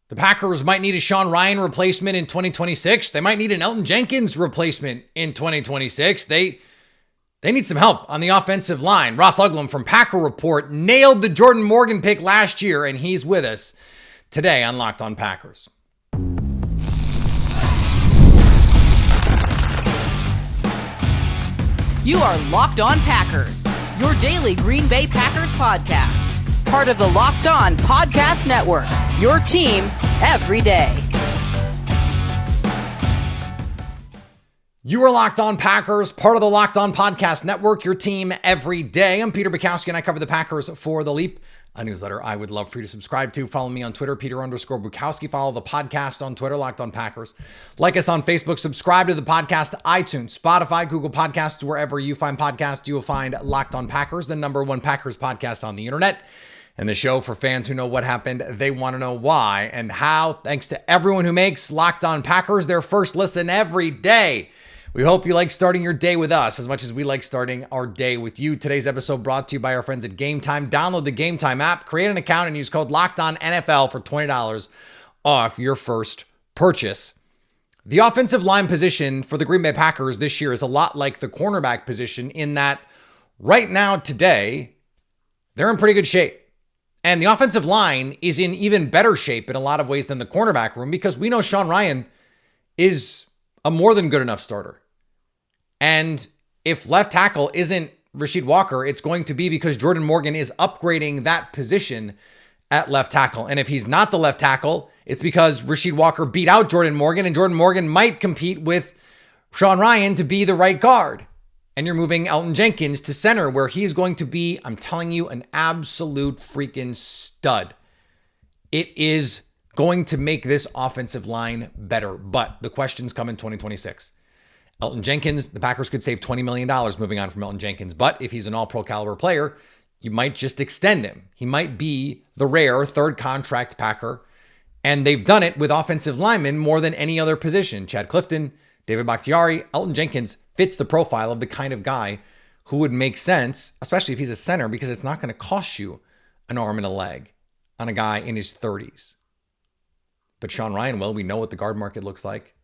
The Packers might need a Sean Ryan replacement in 2026. They might need an Elton Jenkins replacement in 2026. They need some help on the offensive line. Ross Uglem from Packer Report nailed the Jordan Morgan pick last year, and he's with us today on Locked On Packers. You are Locked On Packers, your daily Green Bay Packers podcast. Part of the Locked On Podcast Network, your team every day. You are Locked On Packers, part of the Locked On Podcast Network, your team every day. I'm Peter Bukowski, and I cover the Packers for The Leap, a newsletter I would love for you to subscribe to. Follow me on Twitter, Peter_Bukowski. Follow the podcast on Twitter, Locked On Packers. Like us on Facebook. Subscribe to the podcast, iTunes, Spotify, Google Podcasts, wherever you find podcasts, you will find Locked On Packers, the #1 Packers podcast on the internet. And the show for fans who know what happened, they want to know why and how. Thanks to everyone who makes Locked On Packers their first listen every day. We hope you like starting your day with us as much as we like starting our day with you. Today's episode brought to you by our friends at Gametime. Download the Gametime app, create an account, and use code LOCKEDONNFL for $20 off your first purchase. The offensive line position for the Green Bay Packers this year is a lot like the cornerback position in that right now, today, they're in pretty good shape. And the offensive line is in even better shape in a lot of ways than the cornerback room because we know Sean Ryan is a more than good enough starter. And if left tackle isn't Rasheed Walker, it's going to be because Jordan Morgan is upgrading that position at left tackle. And if he's not the left tackle, it's because Rasheed Walker beat out Jordan Morgan, and Jordan Morgan might compete with Sean Ryan to be the right guard. And you're moving Elton Jenkins to center where he's going to be, I'm telling you, an absolute freaking stud. It is going to make this offensive line better. But the questions come in 2026. Elton Jenkins, the Packers could save $20 million moving on from Elton Jenkins. But if he's an all-pro caliber player, you might just extend him. He might be the rare third contract Packer. And they've done it with offensive linemen more than any other position. Chad Clifton, David Bakhtiari, Elton Jenkins fits the profile of the kind of guy who would make sense, especially if he's a center, because it's not going to cost you an arm and a leg on a guy in his 30s. But Sean Ryan, well, we know what the guard market looks like.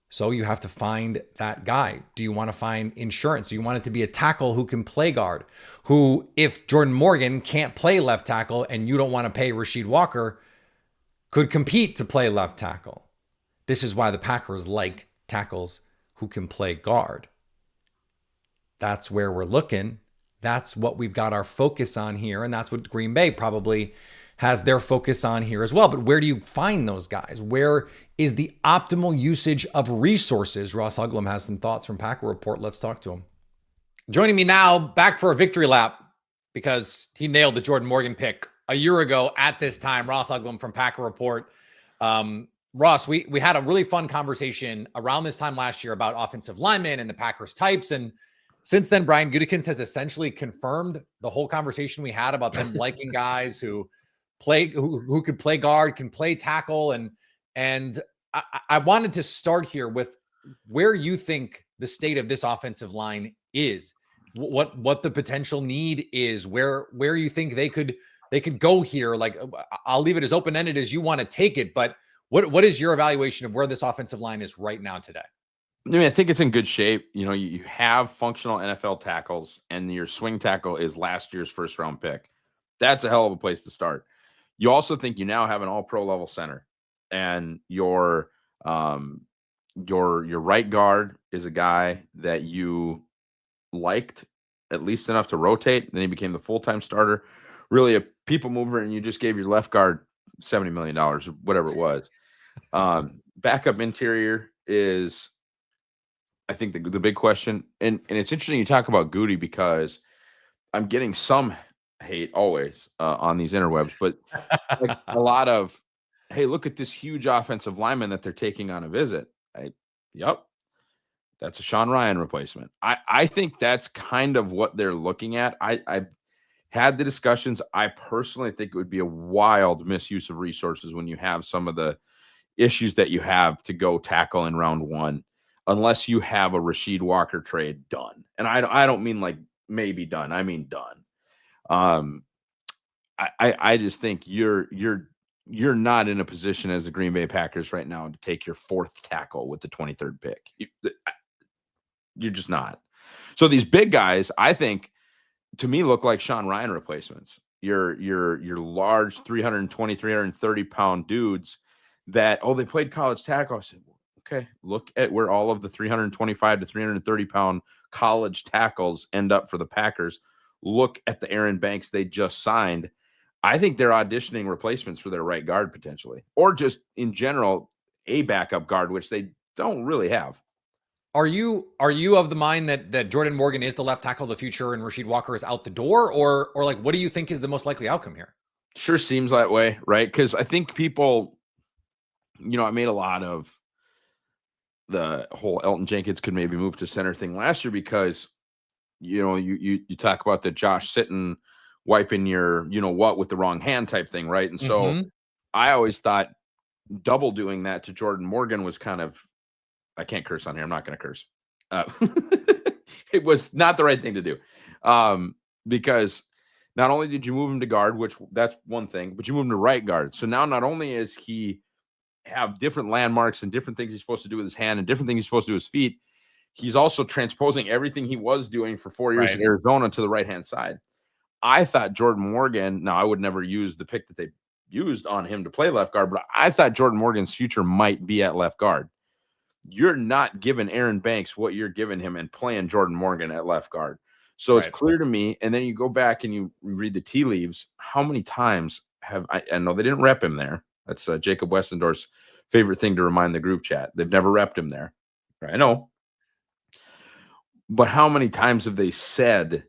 So you have to find that guy. Do you want to find insurance? Do you want it to be a tackle who can play guard? Who, if Jordan Morgan can't play left tackle and you don't want to pay Rasheed Walker, could compete to play left tackle? This is why the Packers like tackles who can play guard. That's where we're looking. That's what we've got our focus on here. And that's what Green Bay probably has their focus on here as well. But where do you find those guys? Where is the optimal usage of resources? Ross Uglem has some thoughts from Packer Report. Let's talk to him. Joining me now, back for a victory lap, because he nailed the Jordan Morgan pick a year ago at this time. Ross Uglem from Packer Report. Ross, we had a really fun conversation around this time last year about offensive linemen and the Packers types. And since then, Brian Gutekunst has essentially confirmed the whole conversation we had about them liking guys who play, who could play guard, can play tackle. And I wanted to start here with where you think the state of this offensive line is, what the potential need is, where you think they could go here. Like, I'll leave it as open-ended as you want to take it, but what is your evaluation of where this offensive line is right now today? I mean, I think it's in good shape. You know, you have functional NFL tackles, and your swing tackle is last year's first-round pick. That's a hell of a place to start. You also think you now have an all-pro level center, and your right guard is a guy that you liked at least enough to rotate. Then he became the full-time starter, really a people mover, and you just gave your left guard $70 million, or whatever it was. Backup interior is, I think, the big question. And it's interesting you talk about Goody, because I'm getting some hate always on these interwebs, but like a lot of, hey, look at this huge offensive lineman that they're taking on a visit. Yep. That's a Sean Ryan replacement. I think that's kind of what they're looking at. I had the discussions. I personally think it would be a wild misuse of resources when you have some of the issues that you have to go tackle in round one, unless you have a Rasheed Walker trade done. And I don't mean like maybe done. I mean done. I just think you're you're not in a position as the Green Bay Packers right now to take your 4th tackle with the 23rd pick. You're just not. So these big guys, I think, to me, look like Sean Ryan replacements. Your large 320, 330 pound dudes that, they played college tackle. I said, okay, look at where all of the 325 to 330 pound college tackles end up for the Packers. Look at the Aaron Banks they just signed. I think they're auditioning replacements for their right guard potentially, or just in general, a backup guard, which they don't really have. Are you of the mind that Jordan Morgan is the left tackle of the future and Rasheed Walker is out the door, or like what do you think is the most likely outcome here? Sure seems that way, right? Because I think people, I made a lot of the whole Elton Jenkins could maybe move to center thing last year because, you talk about the Josh Sitton wiping your, what with the wrong hand type thing, right? And so I always thought double doing that to Jordan Morgan was kind of, I can't curse on here. I'm not going to curse. It was not the right thing to do because not only did you move him to guard, which that's one thing, but you moved him to right guard. So now not only is he have different landmarks and different things he's supposed to do with his hand and different things he's supposed to do with his feet, he's also transposing everything he was doing for 4 years in Arizona to the right-hand side. I thought Jordan Morgan, now I would never use the pick that they used on him to play left guard, but I thought Jordan Morgan's future might be at left guard. You're not giving Aaron Banks what you're giving him and playing Jordan Morgan at left guard. So it's clear to me. And then you go back and you read the tea leaves. How many times have I know they didn't rep him there. That's Jacob Westendorf's favorite thing to remind the group chat. They've never repped him there. I know. But how many times have they said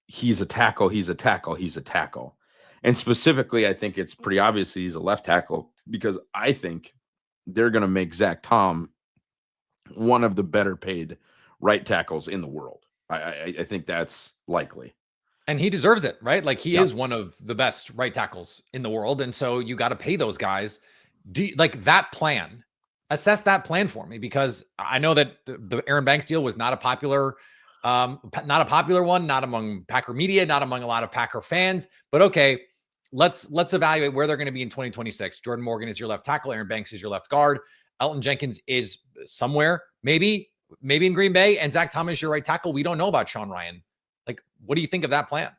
he's a tackle, he's a tackle, he's a tackle? And specifically, I think it's pretty obvious he's a left tackle because I think they're going to make Zach Tom one of the better paid right tackles in the world. I think that's likely. And he deserves it, right? Like he is one of the best right tackles in the world. And so you got to pay those guys. Like that plan, assess that plan for me, because I know that the Aaron Banks deal was not a popular one, not among Packer media, not among a lot of Packer fans, but okay, let's evaluate where they're going to be in 2026. Jordan Morgan is your left tackle. Aaron Banks is your left guard. Elton Jenkins is somewhere, maybe in Green Bay, and Zach Thomas is your right tackle. We don't know about Sean Ryan. Like, what do you think of that plan?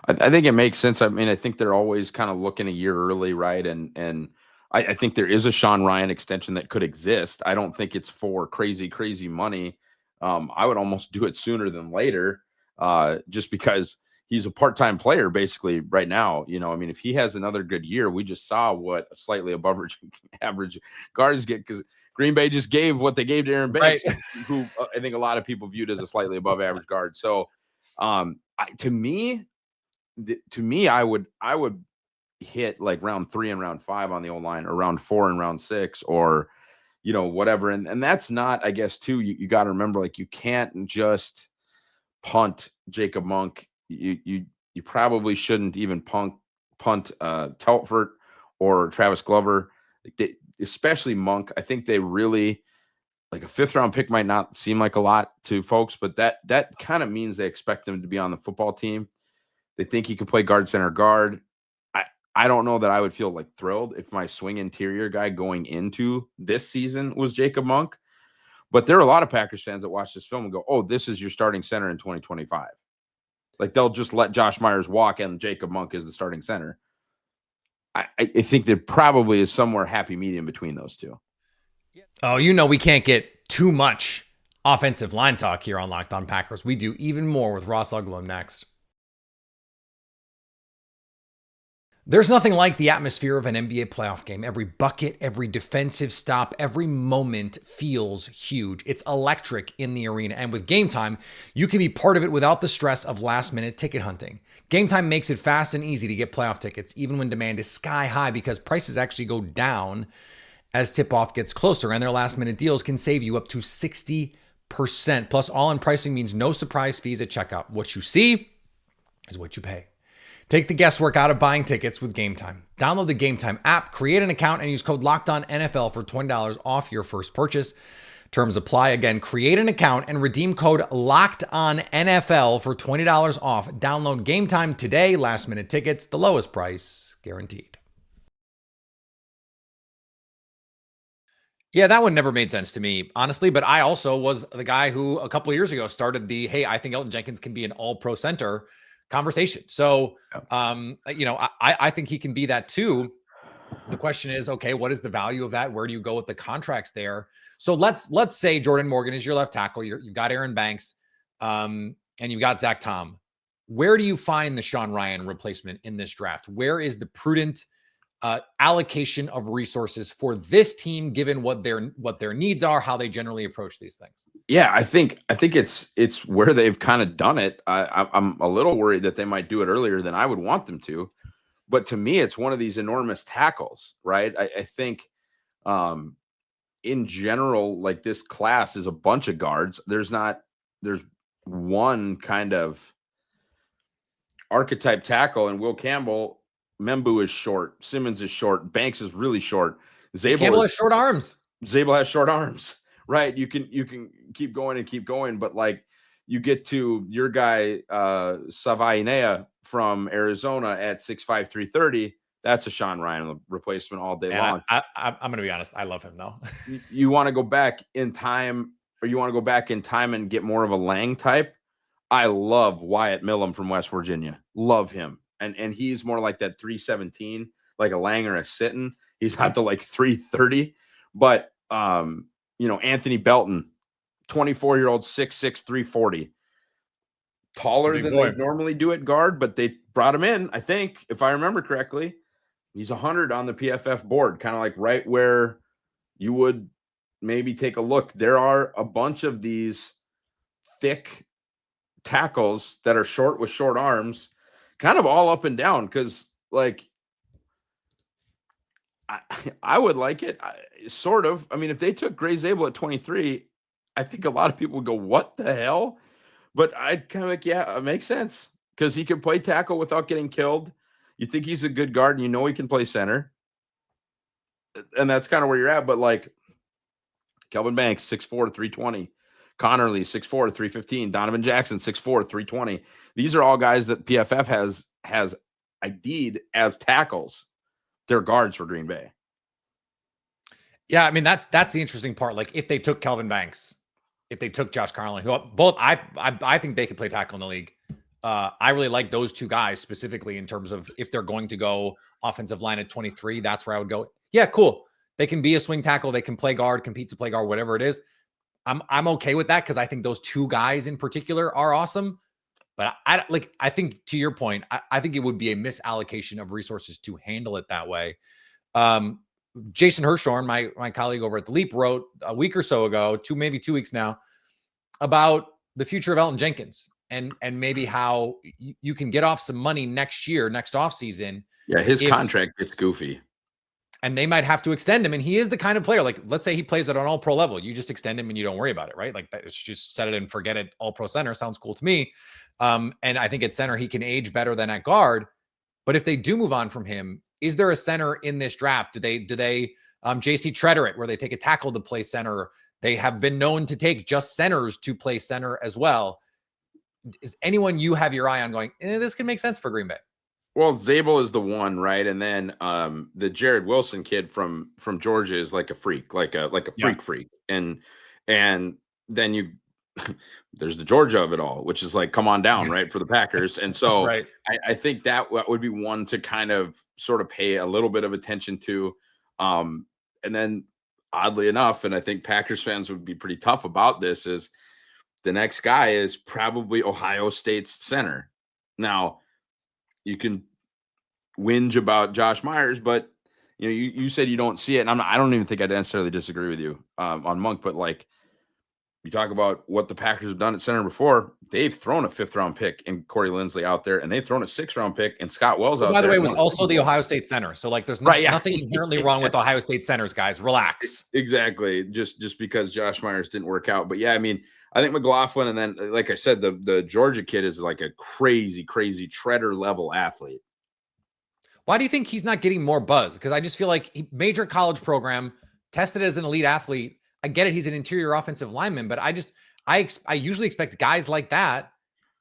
I think it makes sense. I mean, I think they're always kind of looking a year early, right? And I think there is a Sean Ryan extension that could exist. I don't think it's for crazy money. I would almost do it sooner than later, just because he's a part-time player basically right now. I mean, if he has another good year, we just saw what a slightly above average guards get because Green Bay just gave what they gave to Aaron Banks, who I think a lot of people viewed as a slightly above average guard. So to me, I would hit like round 3 and round 5 on the O-line, or round 4 and round 6, or whatever. And that's not, I guess, too, you got to remember, like, you can't just punt Jacob Monk. You probably shouldn't even punt Telfort or Travis Glover, especially Monk. I think they really, like, a 5th round pick might not seem like a lot to folks, but that kind of means they expect him to be on the football team. They think he could play guard, center, guard. I don't know that I would feel like thrilled if my swing interior guy going into this season was Jacob Monk. But there are a lot of Packers fans that watch this film and go, oh, this is your starting center in 2025. Like, they'll just let Josh Myers walk and Jacob Monk is the starting center. I think there probably is somewhere happy medium between those two. Oh, we can't get too much offensive line talk here on Locked On Packers. We do even more with Ross Uglem next. There's nothing like the atmosphere of an NBA playoff game. Every bucket, every defensive stop, every moment feels huge. It's electric in the arena. And with Gametime, you can be part of it without the stress of last-minute ticket hunting. Gametime makes it fast and easy to get playoff tickets, even when demand is sky high, because prices actually go down as tip-off gets closer, and their last-minute deals can save you up to 60%. Plus, all-in pricing means no surprise fees at checkout. What you see is what you pay. Take the guesswork out of buying tickets with Gametime. Download the Gametime app, create an account, and use code LOCKEDONNFL for $20 off your first purchase. Terms apply. Again, create an account and redeem code LOCKEDONNFL for $20 off. Download Gametime today. Last minute tickets, the lowest price guaranteed. Yeah, that one never made sense to me, honestly. But I also was the guy who a couple of years ago started the hey, I think Elton Jenkins can be an all-pro center conversation. So Yeah. I think he can be that too. The question is, okay, what is the value of that? Where do you go with the contracts there? So let's say Jordan Morgan is your left tackle. You've got Aaron Banks, and you've got Zach Tom. Where do you find the Sean Ryan replacement in this draft? Where is the prudent allocation of resources for this team, given what their needs are, how they generally approach these things? Yeah, I think it's where they've kind of done it. I'm a little worried that they might do it earlier than I would want them to, but to me, it's one of these enormous tackles, right? I think in general, like this class is a bunch of guards. There's one kind of archetype tackle, and Will Campbell. Membu is short. Simmons is short. Banks is really short. Campbell has short arms. Zabel has short arms, right? You can keep going, but like you get to your guy Savainea from Arizona at 6'5", 330. That's a Sean Ryan replacement all day long. I'm going to be honest. I love him though. You want to go back in time, or you want to go back in time and get more of a Lang type? I love Wyatt Millum from West Virginia. Love him. And he's more like that 317, like a Lang or a Sitton. He's not the like 330, but Anthony Belton, 24-year-old, 6'6", 340. Taller than they normally do at guard, but they brought him in, I think, if I remember correctly. He's 100 on the PFF board, kind of like right where you would maybe take a look. There are a bunch of these thick tackles that are short with short arms, kind of all up and down, because like I would like it, sort of. I mean, if they took Gray Zabel at 23, I think a lot of people would go, what the hell? But I'd kind of like, yeah, it makes sense, because he can play tackle without getting killed. You think he's a good guard, and you know he can play center. And that's kind of where you're at. But like Kelvin Banks, 6'4", 320. Connerly, 6'4", 315. Donovan Jackson, 6'4", 320. These are all guys that PFF has ID'd as tackles. They're guards for Green Bay. Yeah, I mean, that's the interesting part. Like, if they took Kelvin Banks, if they took Josh Connerly, who both I think they could play tackle in the league. I really like those two guys specifically in terms of if they're going to go offensive line at 23, that's where I would go. Yeah, cool. They can be a swing tackle. They can play guard, compete to play guard, whatever it is. I'm okay with that, because I think those two guys in particular are awesome. But I think, to your point, I think it would be a misallocation of resources to handle it that way. Jason Hirschhorn, my colleague over at The Leap, wrote a week or so ago, maybe 2 weeks now, about the future of Elton Jenkins and maybe how you can get off some money next offseason. Yeah, his contract gets goofy. And they might have to extend him. And he is the kind of player, like, let's say he plays at an all-pro level. You just extend him and you don't worry about it, right? Like, it's just set it and forget it. All-pro center sounds cool to me. And I think at center, he can age better than at guard. But if they do move on from him, is there a center in this draft? Do they JC Treader it, where they take a tackle to play center? They have been known to take just centers to play center as well. Is anyone you have your eye on going, this could make sense for Green Bay? Well, Zabel is the one, right? And then the Jared Wilson kid from Georgia is like a freak, like a freak. And then there's the Georgia of it all, which is like, come on down, right, for the Packers. And so right. I think that would be one to kind of sort of pay a little bit of attention to. And then oddly enough, and I think Packers fans would be pretty tough about this, is the next guy is probably Ohio State's center. Now, you can whinge about Josh Myers, but you said you don't see it, and I don't even think I necessarily disagree with you on Monk. But like, you talk about what the Packers have done at center before, they've thrown a 5th-round pick in Corey Linsley out there, and they've thrown a 6th-round pick in Scott Wells out there. By the way, was also the Ohio State center. So like, there's nothing inherently wrong with Ohio State centers, guys. Relax. Exactly. Just because Josh Myers didn't work out. But yeah, I mean, I think McLaughlin, and then, like I said, the Georgia kid is like a crazy Treader level athlete. Why do you think he's not getting more buzz? Because I just feel like major college program, tested as an elite athlete. I get it. He's an interior offensive lineman, but I usually expect guys like that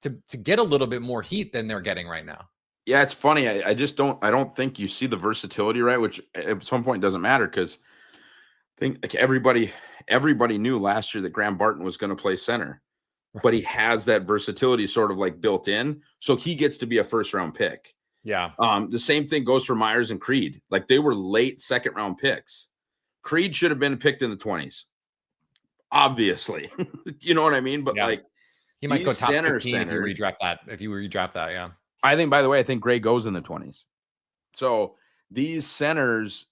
to get a little bit more heat than they're getting right now. Yeah, it's funny. I don't think you see the versatility, right? Which at some point doesn't matter, because think like everybody knew last year that Graham Barton was going to play center, but he has that versatility sort of like built in. So he gets to be a first round pick. Yeah. The same thing goes for Myers and Creed. Like they were late second round picks. Creed should have been picked in the 20s. Obviously. You know what I mean? But like he might go top 15 centers, if you redraft that. Yeah. I think, by the way, I think Gray goes in the 20s. So these centers,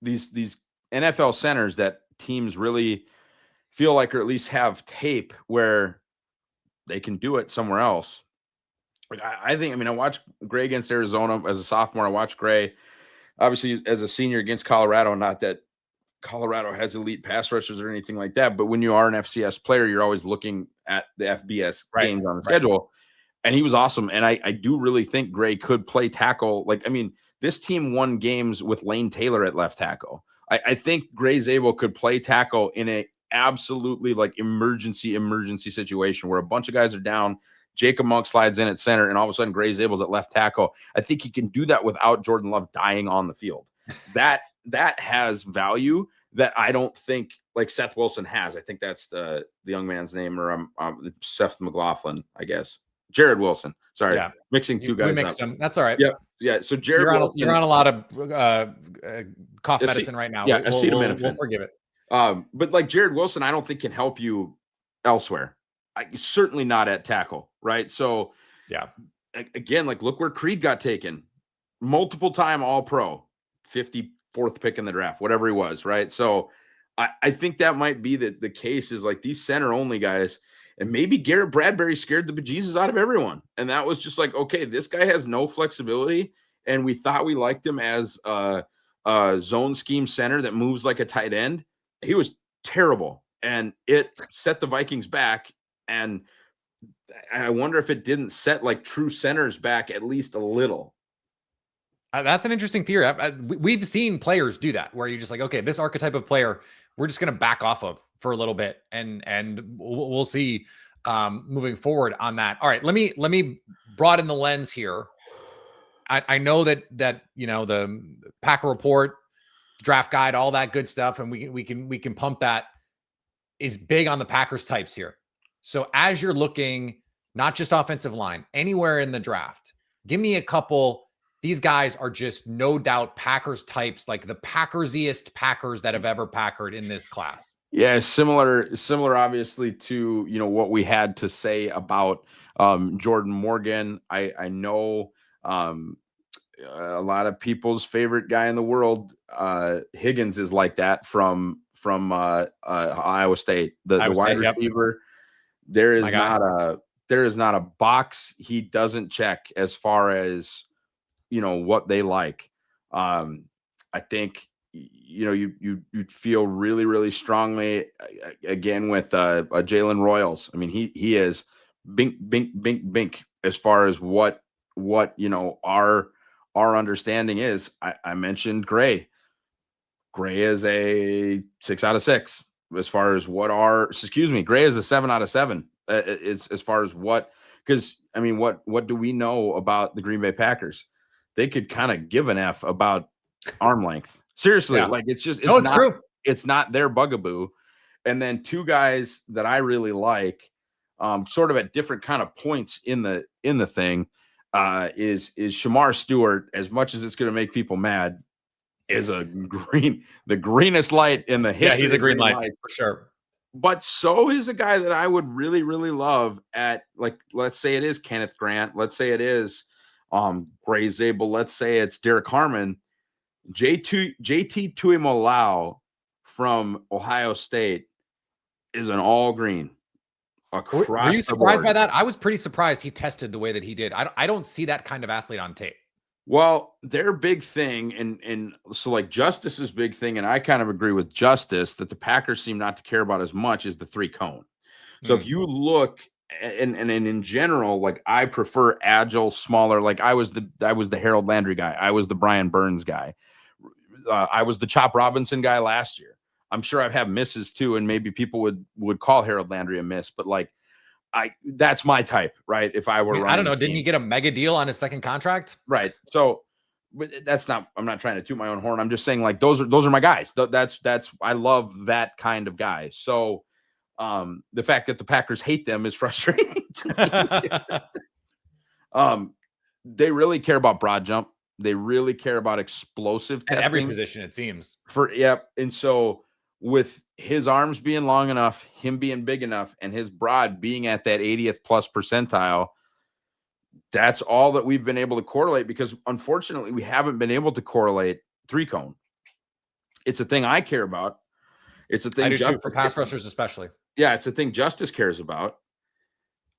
these NFL centers that teams really feel like, or at least have tape where they can do it somewhere else. Like I think, I mean, I watched Gray against Arizona as a sophomore. I watched Gray, obviously, as a senior against Colorado. Not that Colorado has elite pass rushers or anything like that, but when you are an FCS player, you're always looking at the FBS games on the schedule. And he was awesome. And I do really think Gray could play tackle. Like, I mean, this team won games with Lane Taylor at left tackle. I think Gray Zabel could play tackle in a absolutely like emergency situation where a bunch of guys are down. Jacob Monk slides in at center, and all of a sudden Gray Zabel's at left tackle. I think he can do that without Jordan Love dying on the field. That has value that I don't think like Seth Wilson has. I think that's the young man's name, or Seth McLaughlin, I guess. Jared Wilson. Sorry, mixing two guys. We mixed them. That's all right. Yeah. So Jared, you're on a lot of cough medicine right now. Yeah, acetaminophen. We'll forgive it. But like Jared Wilson, I don't think can help you elsewhere. Certainly not at tackle, right? So yeah, again, like look where Creed got taken, multiple time All Pro, 54th pick in the draft, whatever he was, right? So I think that might be the case is like these center only guys. And maybe Garrett Bradbury scared the bejesus out of everyone. And that was just like, okay, this guy has no flexibility. And we thought we liked him as a zone scheme center that moves like a tight end. He was terrible. And it set the Vikings back. And I wonder if it didn't set like true centers back at least a little. That's an interesting theory. We've seen players do that where you're just like, okay, this archetype of player, we're just going to back off of for a little bit, and we'll see moving forward on that. All right, let me broaden the lens here. I know that you know the Packer Report, draft guide, all that good stuff, and we can pump that is big on the Packers types here. So as you're looking, not just offensive line, anywhere in the draft, give me a couple. These guys are just no doubt Packers types, like the Packersiest Packers that have ever Packered in this class. Yeah, similar, obviously, to what we had to say about Jordan Morgan. I know a lot of people's favorite guy in the world, Higgins, is like that from Iowa State, the wide receiver. Yep. There is not a box he doesn't check as far as what they like. I think you'd feel really, really strongly again with Jalen Royals. I mean, he is bink as far as what our understanding is. I mentioned Gray. Gray is a 6 out of 6 as far as Gray is a 7 out of 7. It's as far as because I mean, what do we know about the Green Bay Packers? They could kind of give an F about arm length. Seriously, like it's true. It's not their bugaboo. And then two guys that I really like, sort of at different kind of points in the thing, is Shamar Stewart. As much as it's going to make people mad, is the greenest light in the history. Yeah, he's a green light for sure. But so is a guy that I would really, really love at, like, let's say it is Kenneth Grant. Let's say it is Gray Zabel. Let's say it's Derek Harmon. JT Tuimoloau from Ohio State is an all green across. Were you surprised by that? I was pretty surprised he tested the way that he did. I don't see that kind of athlete on tape. Well, their big thing, and so like Justice's big thing, and I kind of agree with Justice that the Packers seem not to care about as much as the 3-cone. So if you look, and in general, like I prefer agile, smaller. Like I was the Harold Landry guy. I was the Brian Burns guy. I was the Chop Robinson guy last year. I'm sure I've had misses too, and maybe people would call Harold Landry a miss, but like that's my type, right? If I were, I don't know. Didn't he get a mega deal on his second contract? Right. So but that's not, I'm not trying to toot my own horn. I'm just saying, like, those are my guys. That's I love that kind of guy. So the fact that the Packers hate them is frustrating to me. They really care about broad jump. They really care about explosive testing. At every position, it seems. And so with his arms being long enough, him being big enough, and his broad being at that 80th plus percentile, that's all that we've been able to correlate, because unfortunately we haven't been able to correlate 3-cone. It's a thing I care about. It's a thing I do too, for pass rushers especially. Yeah, it's a thing Justice cares about.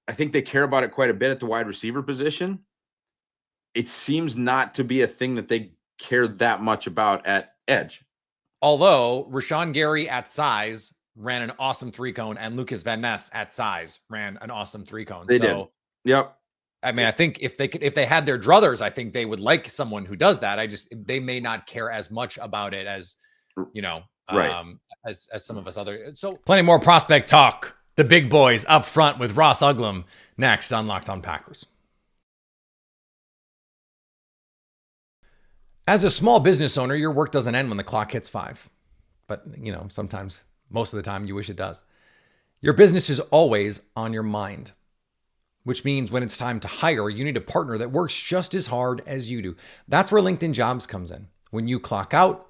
I think they care about it quite a bit at the wide receiver position. It seems not to be a thing that they care that much about at edge. Although Rashawn Gary at size ran an awesome 3-cone, and Lucas Van Ness at size ran an awesome 3-cone. They did. Yep. I mean, I think if they had their druthers, I think they would like someone who does that. They may not care as much about it as, right. As some of us other. So plenty more prospect talk. The big boys up front with Ross Uglem next on Locked On Packers. As a small business owner, your work doesn't end when the clock hits 5. But, sometimes, most of the time, you wish it does. Your business is always on your mind, which means when it's time to hire, you need a partner that works just as hard as you do. That's where LinkedIn Jobs comes in. When you clock out,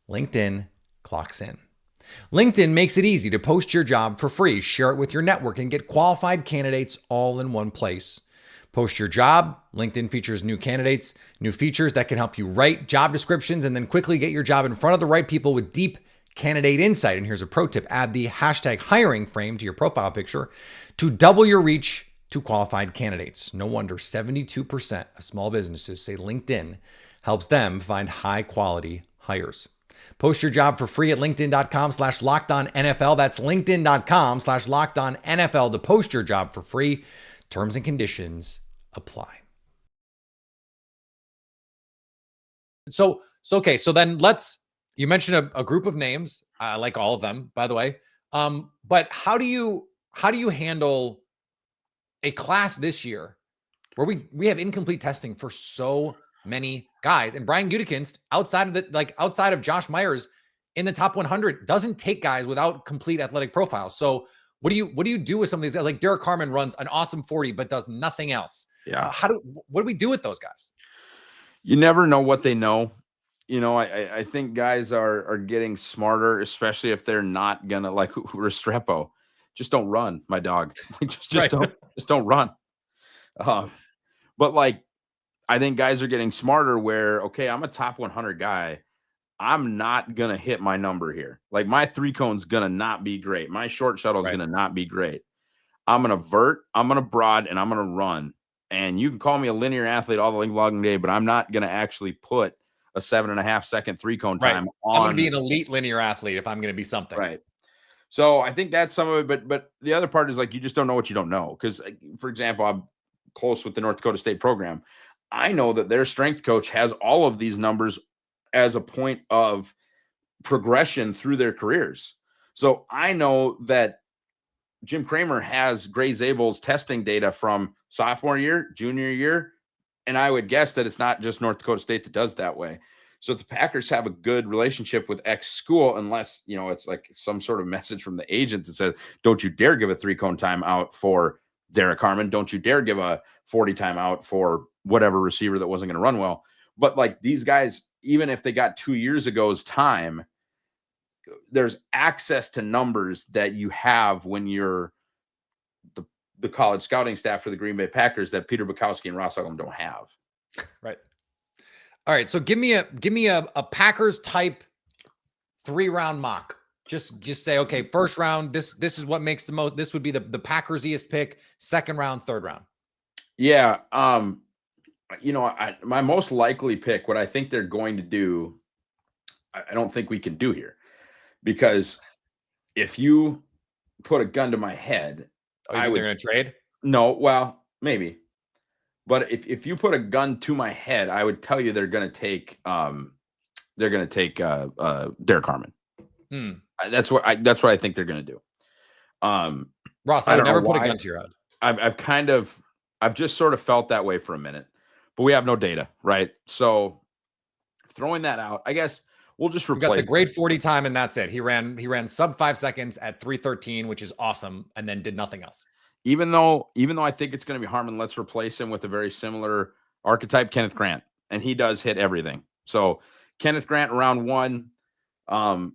LinkedIn clocks in. LinkedIn makes it easy to post your job for free, share it with your network, and get qualified candidates all in one place. Post your job. LinkedIn features new candidates, new features that can help you write job descriptions and then quickly get your job in front of the right people with deep candidate insight. And here's a pro tip: add the hashtag hiring frame to your profile picture to double your reach to qualified candidates. No wonder 72% of small businesses say LinkedIn helps them find high quality hires. Post your job for free at linkedin.com/lockedonnfl. That's linkedin.com/lockedonnfl to post your job for free. Terms and conditions apply. So then you mentioned a group of names. I like all of them, by the way. But how do you handle a class this year where we have incomplete testing for so many guys, and Brian Gutekunst, outside of Josh Myers in the top 100, doesn't take guys without complete athletic profiles. So what do you do with some of these guys? Like Derek Carman runs an awesome 40, but does nothing else. Yeah. What do we do with those guys? You never know what they know. I think guys are getting smarter, especially if they're not gonna, like Restrepo. Just don't run, my dog. Just don't run. But I think guys are getting smarter where, okay, I'm a top 100 guy. I'm not going to hit my number here. Like my 3-cone's going to not be great. My short shuttle's going to not be great. I'm going to vert, I'm going to broad, and I'm going to run. And you can call me a linear athlete all the long day, but I'm not going to actually put a 7.5 second 3-cone time on. I'm going to be an elite linear athlete if I'm going to be something. Right. So I think that's some of it. But the other part is you just don't know what you don't know. Because, for example, I'm close with the North Dakota State program. I know that their strength coach has all of these numbers as a point of progression through their careers. So I know that Jim Kramer has Gray Zabel's testing data from sophomore year, junior year, and I would guess that it's not just North Dakota State that does that way. So the Packers have a good relationship with X school, unless, it's like some sort of message from the agent that says, don't you dare give a 3-cone timeout for Derek Carman. Don't you dare give a 40 timeout for whatever receiver that wasn't going to run well. But these guys, even if they got 2 years ago's time, there's access to numbers that you have when you're the college scouting staff for the Green Bay Packers that Peter Bukowski and Ross Uglem don't have. Right. All right. So give me a Packers type 3-round mock. Just say, okay, first round, this is what makes the most. This would be the Packers-iest pick. Second round, third round. Yeah. My most likely pick, what I think they're going to do, I don't think we can do here, because if you put a gun to my head, they're going to trade. No, well, maybe, but if you put a gun to my head, I would tell you they're going to take Derek Carman. That's what I think they're going to do. Ross, I would never put a gun to your head. I've just sort of felt that way for a minute, but we have no data, right? So throwing that out. I guess we'll just We got replace the grade 40 time, and that's it. He ran sub 5 seconds at 3:13, which is awesome, and then did nothing else. Even though I think it's going to be Harmon, let's replace him with a very similar archetype, Kenneth Grant, and he does hit everything. So Kenneth Grant round 1.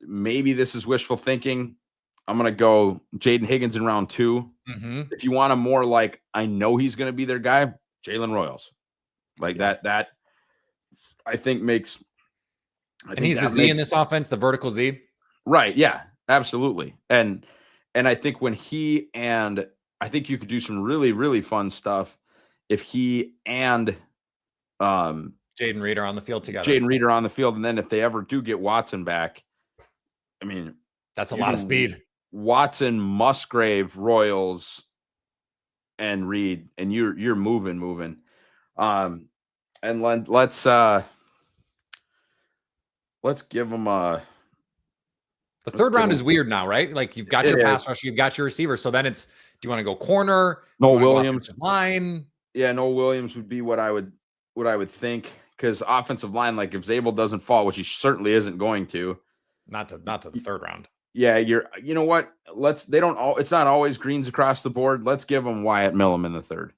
Maybe this is wishful thinking. I'm going to go Jaden Higgins in round 2. Mm-hmm. If you want a more like, I know he's going to be their guy, Jalen Royals. Like that I think makes. And he's the Z in this offense, the vertical Z. Right. Yeah, absolutely. And I think I think you could do some really, really fun stuff if he and Jaden Reed are on the field together. And then if they ever do get Watson back, I mean, that's a lot of speed. Watson, Musgrave, Royals, and Reed, and you're moving. And let's give them a. The third round is weird now, right? Like you've got your pass rusher, you've got your receiver. So then it's, do you want to go corner? Noel Williams line. Yeah, Noel Williams would be what I would think, because offensive line, like if Zabel doesn't fall, which he certainly isn't going to. Not to the third round. Yeah, you know what? It's not always greens across the board. Let's give them Wyatt Millum in the third.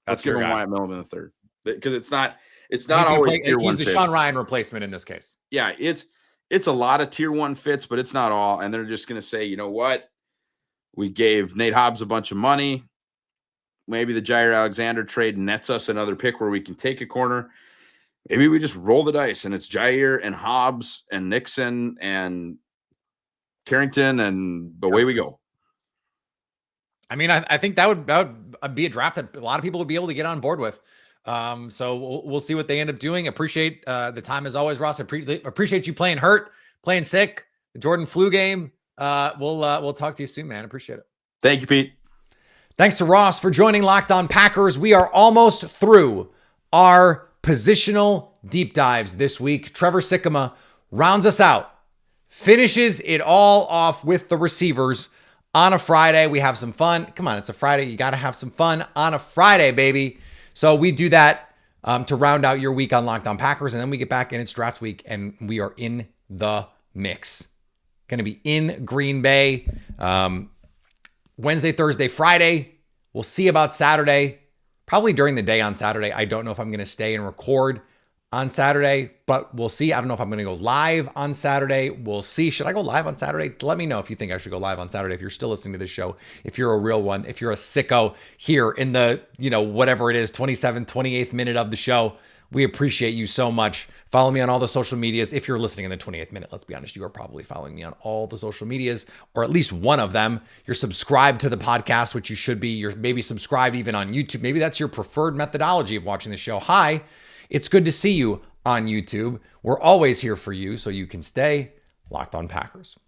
Let's give them Wyatt Millum in the third. Because it's not always tier 1 He's the Sean Ryan replacement in this case. Yeah, it's a lot of tier 1 fits, but it's not all. And they're just going to say, you know what? We gave Nate Hobbs a bunch of money. Maybe the Jair Alexander trade nets us another pick where we can take a corner. Maybe we just roll the dice and it's Jair and Hobbs and Nixon and Carrington and away we go. I mean, I think that would be a draft that a lot of people would be able to get on board with. So we'll see what they end up doing. Appreciate the time as always, Ross. Appreciate you playing hurt, playing sick, the Jordan flu game. We'll talk to you soon, man. Appreciate it. Thank you, Pete. Thanks to Ross for joining Locked On Packers. We are almost through our positional deep dives this week. Trevor Sikkema rounds us out, finishes it all off with the receivers on a Friday. We have some fun. Come on, it's a Friday. You got to have some fun on a Friday, baby. So we do that to round out your week on Locked On Packers, and then we get back in. It's draft week, and we are in the mix. Going to be in Green Bay Wednesday, Thursday, Friday. We'll see about Saturday. Probably during the day on Saturday. I don't know if I'm going to stay and record on Saturday, but we'll see. I don't know if I'm going to go live on Saturday. We'll see. Should I go live on Saturday? Let me know if you think I should go live on Saturday. If you're still listening to this show, if you're a real one, if you're a sicko here in the, whatever it is, 27th, 28th minute of the show, we appreciate you so much. Follow me on all the social medias. If you're listening in the 28th minute, let's be honest, you are probably following me on all the social medias, or at least one of them. You're subscribed to the podcast, which you should be. You're maybe subscribed even on YouTube. Maybe that's your preferred methodology of watching the show. Hi, it's good to see you on YouTube. We're always here for you, so you can stay locked on Packers.